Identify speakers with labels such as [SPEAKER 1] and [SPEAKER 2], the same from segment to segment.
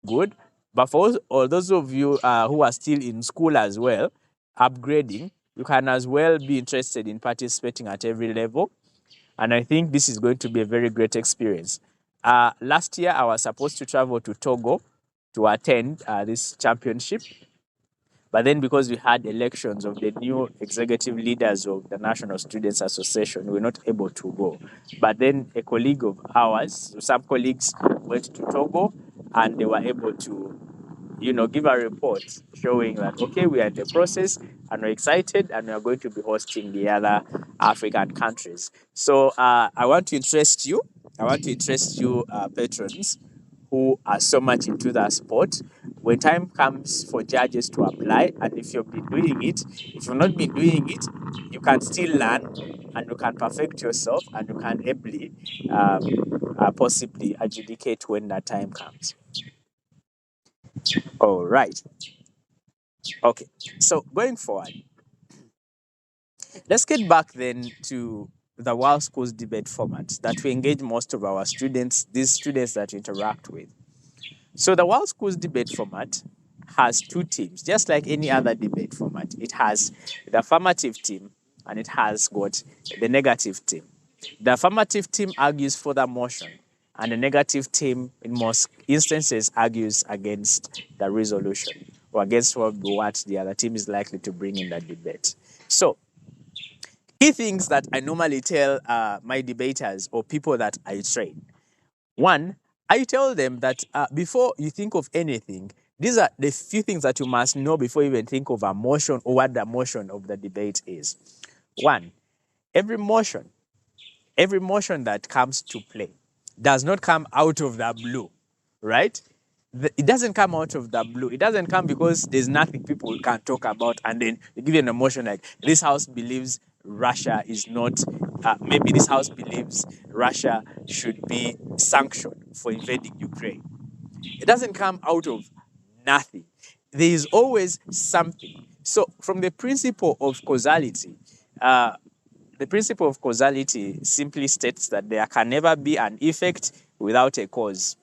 [SPEAKER 1] good. But for all those of you who are still in school as well, upgrading, you can as well be interested in participating at every level. And I think this is going to be a very great experience. Last year, I was supposed to travel to Togo to attend this championship. But then, because we had elections of the new executive leaders of the National Students Association, we were not able to go. But then, a colleague of ours, some colleagues went to Togo and they were able to, give a report showing that, okay, we are in the process and we're excited and we are going to be hosting the other African countries. So, I want to interest you. Patrons who are so much into that sport. When time comes for judges to apply, and if you've been doing it, if you've not been doing it, you can still learn and you can perfect yourself and you can ably possibly adjudicate when that time comes. All right. Okay. So going forward, let's get back then to the World Schools debate format that we engage most of our students, these students that we interact with. So the World Schools debate format has two teams, just like any other debate format. It has the affirmative team and it has got the negative team. The affirmative team argues for the motion, and the negative team, in most instances, argues against the resolution or against what the other team is likely to bring in the debate. So, key things that I normally tell my debaters or people that I train. One, I tell them that before you think of anything, these are the few things that you must know before you even think of a motion or what the motion of the debate is. One, every motion that comes to play does not come out of the blue, right? It doesn't come out of the blue. It doesn't come because there's nothing people can talk about, and then you give you an emotion like this house believes Russia is not. Maybe this house believes Russia should be sanctioned for invading Ukraine. It doesn't come out of nothing. There is always something. So, from the principle of causality, simply states that there can never be an effect without a cause.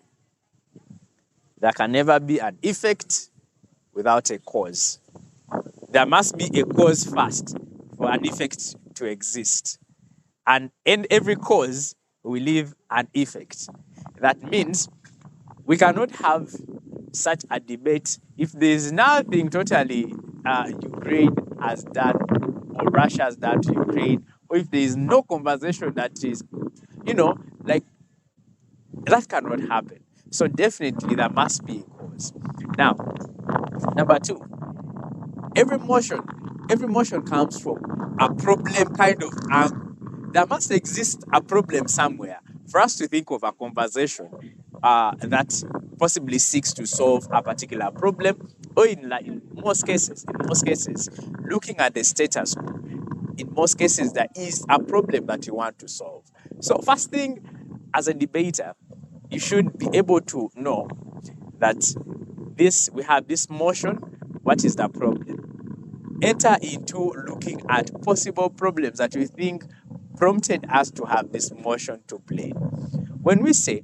[SPEAKER 1] There can never be an effect without a cause. There must be a cause first for an effect to exist. And in every cause, we leave an effect. That means we cannot have such a debate if there is nothing totally Ukraine has done or Russia has done to Ukraine, or if there is no conversation that is, like that cannot happen. So definitely there must be a cause. Now, number two, every motion comes from a problem kind of angle. There must exist a problem somewhere for us to think of a conversation that possibly seeks to solve a particular problem, or in most cases, looking at the status quo, in most cases, there is a problem that you want to solve. So, first thing, as a debater, you should be able to know that we have this motion. What is the problem? Enter into looking at possible problems that you think prompted us to have this motion to play. When we say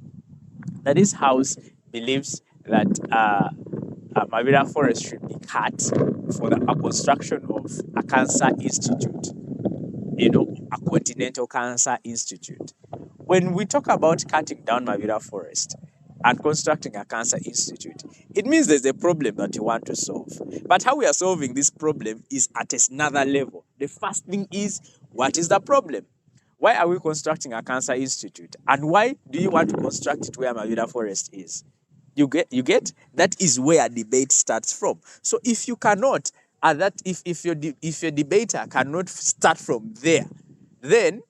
[SPEAKER 1] that this house believes that Mavira Forest should be cut for the construction of a cancer institute, a continental cancer institute. When we talk about cutting down Mavira Forest and constructing a cancer institute, it means there's a problem that you want to solve. But how we are solving this problem is at another level. The first thing is, what is the problem? Why are we constructing a cancer institute? And why do you want to construct it where Mavira Forest is? You get? That is where debate starts from. So if you cannot, if your debater cannot start from there, then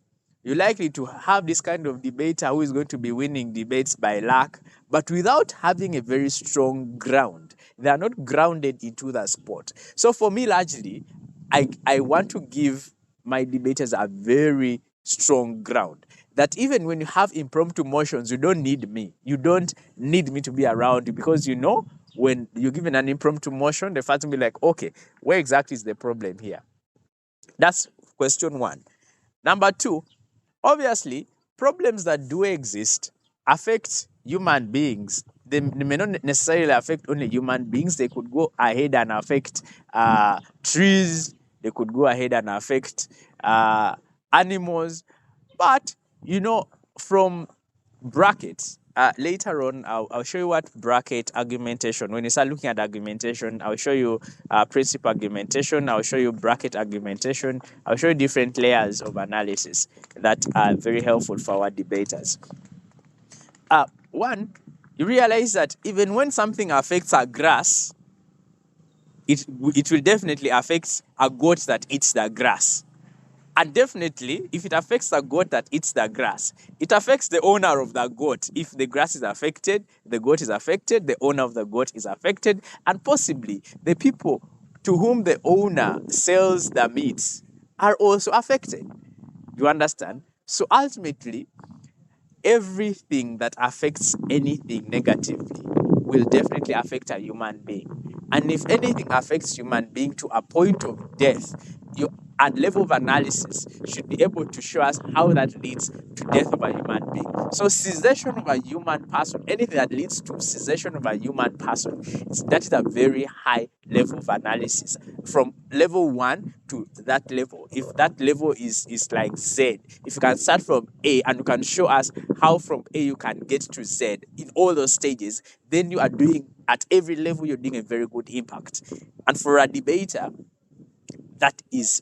[SPEAKER 1] you're likely to have this kind of debater who is going to be winning debates by luck, but without having a very strong ground. They are not grounded into the sport. So for me, largely, I want to give my debaters a very strong ground. That even when you have impromptu motions, you don't need me. You don't need me to be around you, because when you're given an impromptu motion, the first will be like, okay, where exactly is the problem here? That's question one. Number two, obviously, problems that do exist affect human beings they may not necessarily affect only human beings. They could go ahead and affect trees. They could go ahead and affect animals. But, from brackets, later on, I'll show you what bracket argumentation, when you start looking at argumentation, I'll show you principal argumentation, I'll show you bracket argumentation, I'll show you different layers of analysis that are very helpful for our debaters. One, you realize that even when something affects a grass, it will definitely affect a goat that eats the grass. And definitely, if it affects the goat that eats the grass, it affects the owner of the goat. If the grass is affected, the goat is affected, the owner of the goat is affected, and possibly the people to whom the owner sells the meat are also affected. You understand? So ultimately, everything that affects anything negatively will definitely affect a human being. And if anything affects human being to a point of death, and level of analysis should be able to show us how that leads to death of a human being. So cessation of a human person, anything that leads to cessation of a human person, that is a very high level of analysis. From level 1 to that level, if that level is like Z, if you can start from A and you can show us how from A you can get to Z in all those stages, then you are doing, at every level, you're doing a very good impact. And for a debater, that is